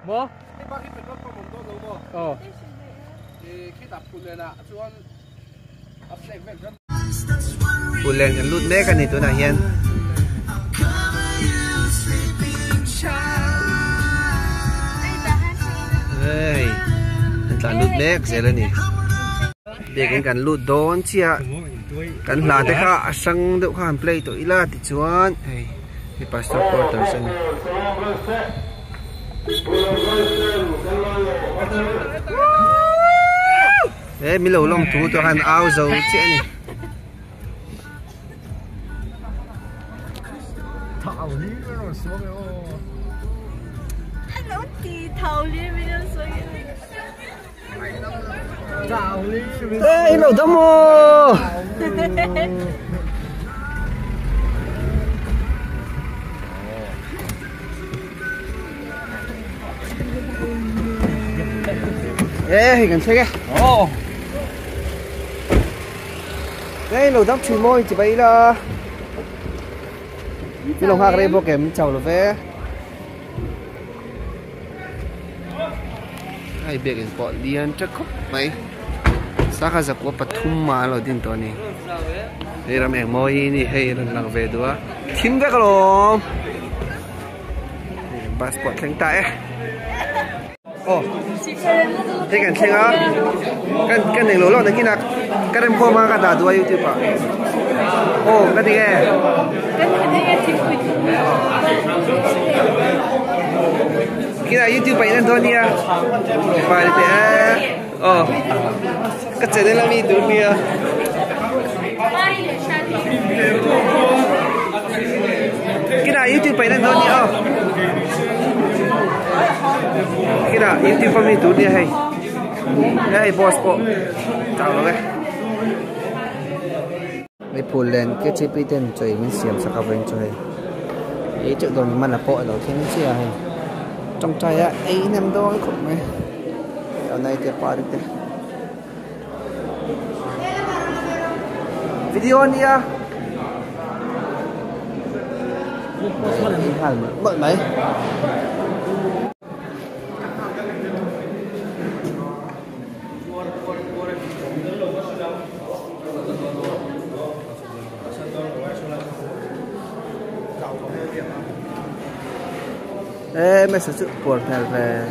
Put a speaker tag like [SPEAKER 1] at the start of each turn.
[SPEAKER 1] Mo?
[SPEAKER 2] Pulen kan lut me kan itu nah hian. Hey, kan lut me sela ni. Dia kan lut don chia. Kan la te kha sang deuh khan play to ila ti chuan. Hey, ni pastor porter san. Ê, mi lâu lông thú cho hắn ao dầu chết này.
[SPEAKER 1] Thảo lý nó xuống rồi.
[SPEAKER 3] Nó thì thảo lý nó xuống rồi.
[SPEAKER 1] Thảo lý.
[SPEAKER 2] Ê, lâu đâm mô. Ê, gần xe kìa.
[SPEAKER 1] Ồ.
[SPEAKER 2] Đây lầu dốc chùi môi chỉ bấy là cái lồng hạc đây bộ kém chào là vé ai biết cái bọn điên chắc khóc mấy sao khá giặc của Pathum mà lo tin to này đây là mẹ môi này hay là làm về đó thím cái lồng passport thanh tại ồ thế kan chenga kan neng lo na kina karam ko ma ka da do YouTube pa oh ka dige kina YouTube pa ina do dia pa te oh ka channel la mi du dia kina YouTube pa ina do dia oh kira YouTube pa mi tu dia hay đây boss po chào rồi cái phù lên cái chip đi tên chơi mình xiêm sắc bên chơi ý chợ đồ mình là po đầu thiên chia hay trong trai á ấy nằm đó cũng mày ở đây thì qua được đấy video đi à bận mấy mày sử dụng buồn về